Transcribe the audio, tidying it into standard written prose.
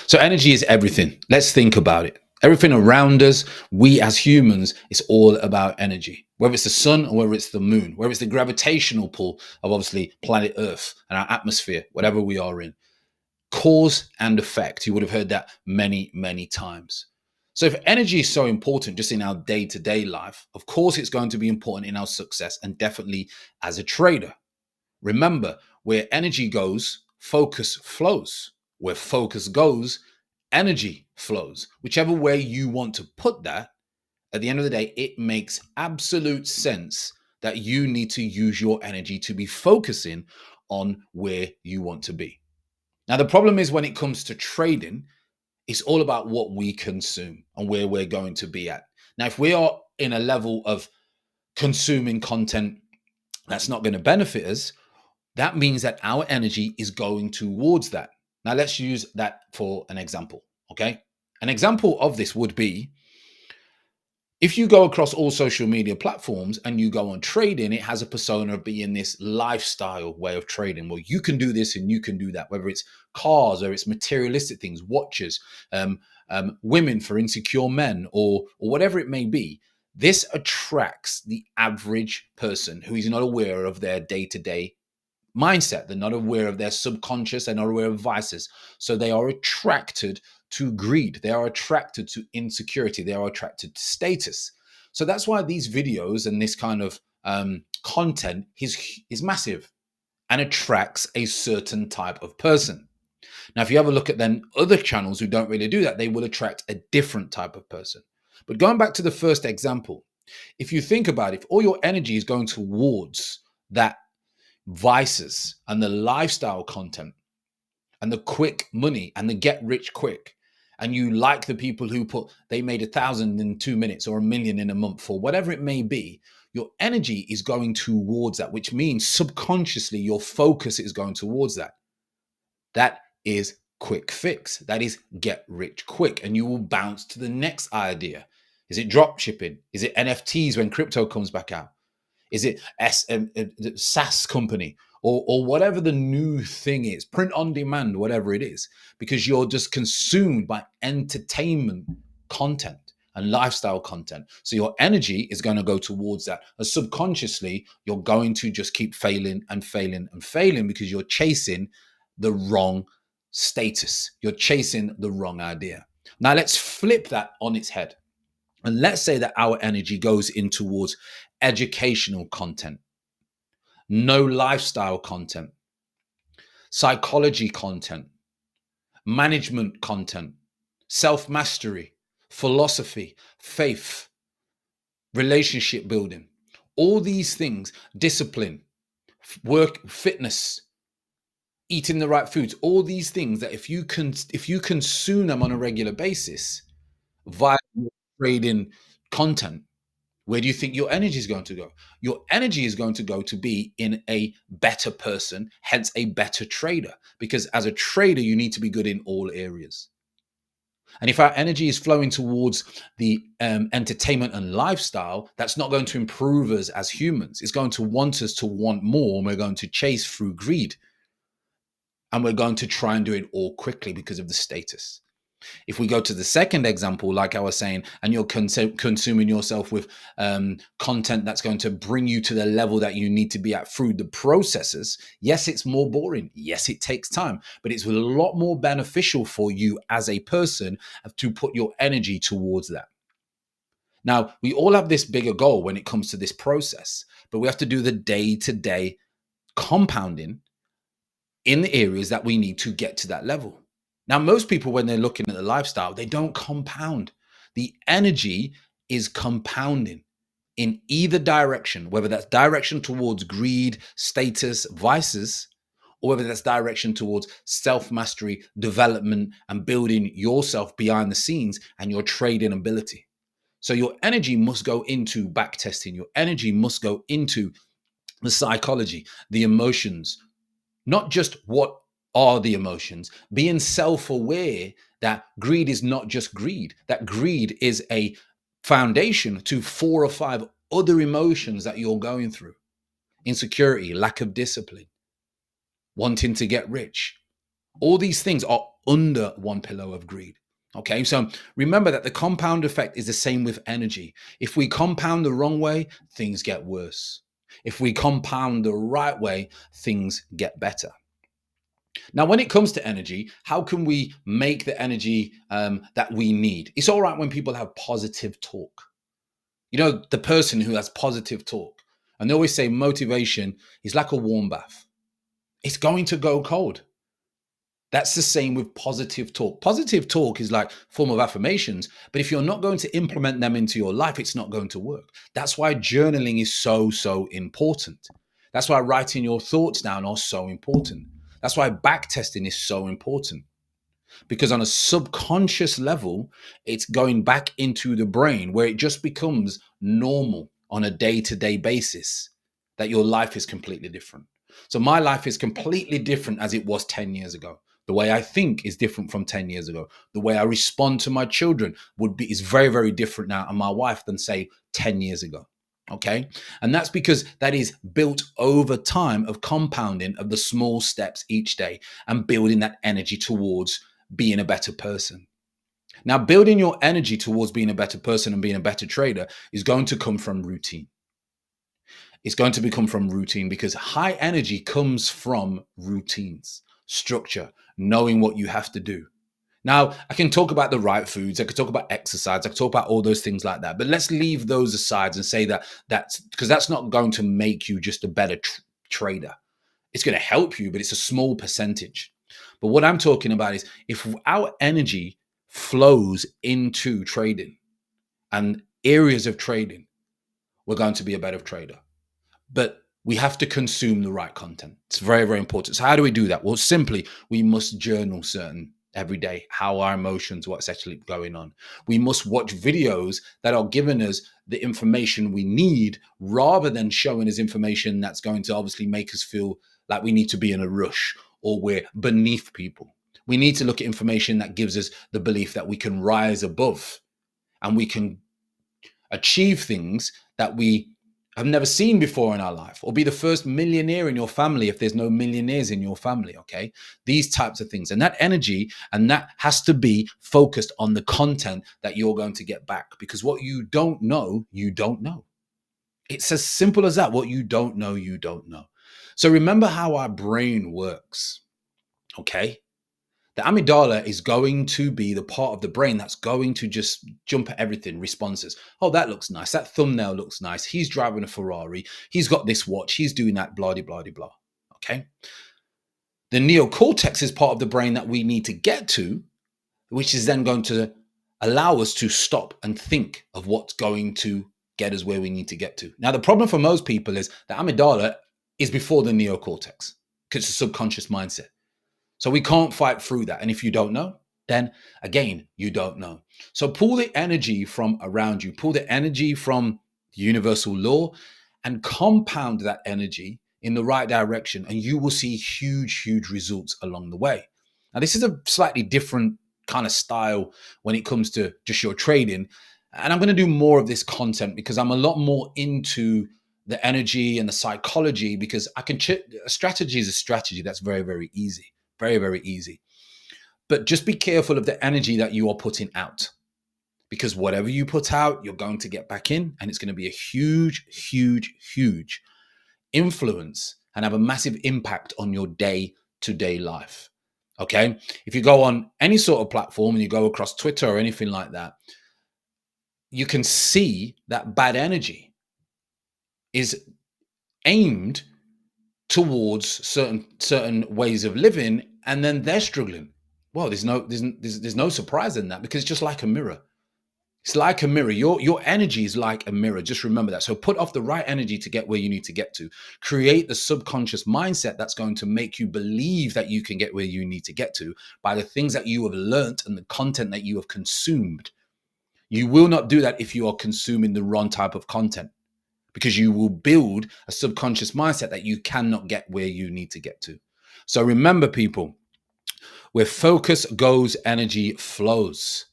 So energy is everything. Let's think about it. Everything around us, we as humans, it's all about energy. Whether it's the sun or whether it's the moon, whether it's the gravitational pull of obviously planet Earth and our atmosphere, whatever we are in. Cause and effect. You would have heard that many, many times. So if energy is so important just in our day-to-day life, of course it's going to be important in our success and definitely as a trader. Remember, where energy goes, focus flows. Where focus goes, energy flows. Whichever way you want to put that, at the end of the day, it makes absolute sense that you need to use your energy to be focusing on where you want to be. Now, the problem is when it comes to trading, it's all about what we consume and where we're going to be at. Now, if we are in a level of consuming content that's not going to benefit us, that means that our energy is going towards that. Now, let's use that for an example, okay? An example of this would be if you go across all social media platforms and you go on trading, it has a persona of being this lifestyle way of trading. Well, you can do this and you can do that, whether it's cars or it's materialistic things, watches, women for insecure men, or whatever it may be. This attracts the average person who is not aware of their day-to-day mindset. They're not aware of their subconscious. They're not aware of vices. So they are attracted to greed. They are attracted to insecurity. They are attracted to status. So that's why these videos and this kind of content is massive and attracts a certain type of person. Now, if you have a look at then other channels who don't really do that, they will attract a different type of person. But going back to the first example, if you think about it, if all your energy is going towards that vices and the lifestyle content and the quick money and the get rich quick, and you like the people who they made 1,000 in 2 minutes or 1,000,000 in a month or whatever it may be, your energy is going towards that, which means subconsciously your focus is going towards that. That is quick fix. That is get rich quick, and you will bounce to the next idea. Is it drop shipping? Is it NFTs when crypto comes back out? Is it SaaS company or whatever the new thing is, print on demand, whatever it is, because you're just consumed by entertainment content and lifestyle content. So your energy is going to go towards that. And subconsciously, you're going to just keep failing and failing and failing because you're chasing the wrong status. You're chasing the wrong idea. Now let's flip that on its head. And let's say that our energy goes in towards educational content, no lifestyle content, psychology content, management content, self-mastery, philosophy, faith, relationship building, all these things, discipline, work, fitness, eating the right foods, all these things that if you consume them on a regular basis via trading content, where do you think your energy is going to go? Your energy is going to go to be in a better person, hence a better trader. Because as a trader, you need to be good in all areas. And if our energy is flowing towards the entertainment and lifestyle, that's not going to improve us as humans. It's going to want us to want more, and we're going to chase through greed. And we're going to try and do it all quickly because of the status. If we go to the second example, like I was saying, and you're consuming yourself with content that's going to bring you to the level that you need to be at through the processes, yes, it's more boring. Yes, it takes time, but it's a lot more beneficial for you as a person to put your energy towards that. Now, we all have this bigger goal when it comes to this process, but we have to do the day-to-day compounding in the areas that we need to get to that level. Now, most people, when they're looking at the lifestyle, they don't compound. The energy is compounding in either direction, whether that's direction towards greed, status, vices, or whether that's direction towards self-mastery, development, and building yourself behind the scenes and your trading ability. So your energy must go into backtesting. Your energy must go into the psychology, the emotions, not just what are the emotions, being self-aware that greed is not just greed, that greed is a foundation to 4 or 5 other emotions that you're going through. Insecurity, lack of discipline, wanting to get rich, All these things are under one pillow of greed. Okay, so remember that the compound effect is the same with energy. If we compound the wrong way, things get worse. If we compound the right way, things get better. Now, when it comes to energy, how can we make the energy that we need? It's all right when people have positive talk. You know, the person who has positive talk, and they always say motivation is like a warm bath. It's going to go cold. That's the same with positive talk. Positive talk is like a form of affirmations, but if you're not going to implement them into your life, it's not going to work. That's why journaling is so important. That's why writing your thoughts down are so important. That's why back testing is so important. Because on a subconscious level, it's going back into the brain where it just becomes normal on a day-to-day basis that your life is completely different. So my life is completely different as it was 10 years ago. The way I think is different from 10 years ago. The way I respond to my children is very different now, and my wife, than say 10 years ago. Okay. And that's because that is built over time of compounding of the small steps each day and building that energy towards being a better person. Now, building your energy towards being a better person and being a better trader is going to come from routine. It's going to become from routine because high energy comes from routines, structure, knowing what you have to do. Now, I can talk about the right foods. I could talk about exercise. I could talk about all those things like that. But let's leave those aside and say that's because that's not going to make you just a better trader. It's going to help you, but it's a small percentage. But what I'm talking about is if our energy flows into trading and areas of trading, we're going to be a better trader. But we have to consume the right content. It's very important. So how do we do that? Well, simply, we must journal certain every day, how our emotions, what's actually going on. We must watch videos that are giving us the information we need rather than showing us information that's going to obviously make us feel like we need to be in a rush or we're beneath people. We need to look at information that gives us the belief that we can rise above and we can achieve things that we have never seen before in our life, or be the first millionaire in your family if there's no millionaires in your family. Okay, these types of things, and that energy, and that has to be focused on the content that you're going to get back, because what you don't know, you don't know. It's as simple as that. What you don't know, you don't know. So remember how our brain works. Okay, the amygdala is going to be the part of the brain that's going to just jump at everything, responses. Oh, that looks nice. That thumbnail looks nice. He's driving a Ferrari. He's got this watch. He's doing that, blah, blah, blah, blah. Okay. The neocortex is part of the brain that we need to get to, which is then going to allow us to stop and think of what's going to get us where we need to get to. Now, the problem for most people is the amygdala is before the neocortex because it's a subconscious mindset. So we can't fight through that. And if you don't know, then again, you don't know. So pull the energy from around you, pull the energy from the universal law and compound that energy in the right direction. And you will see huge results along the way. Now, this is a slightly different kind of style when it comes to just your trading. And I'm going to do more of this content because I'm a lot more into the energy and the psychology, because I can a strategy is a strategy. That's very easy. Very easy. But just be careful of the energy that you are putting out, because whatever you put out, you're going to get back in, and it's going to be a huge influence and have a massive impact on your day-to-day life. Okay? If you go on any sort of platform and you go across Twitter or anything like that, you can see that bad energy is aimed towards certain ways of living, and then they're struggling. Well, there's no surprise in that, because it's just like a mirror. It's like a mirror. Your energy is like a mirror. Just remember that. So put off the right energy to get where you need to get to. Create the subconscious mindset that's going to make you believe that you can get where you need to get to by the things that you have learned and the content that you have consumed. You will not do that if you are consuming the wrong type of content, because you will build a subconscious mindset that you cannot get where you need to get to. So remember, people, where focus goes, energy flows.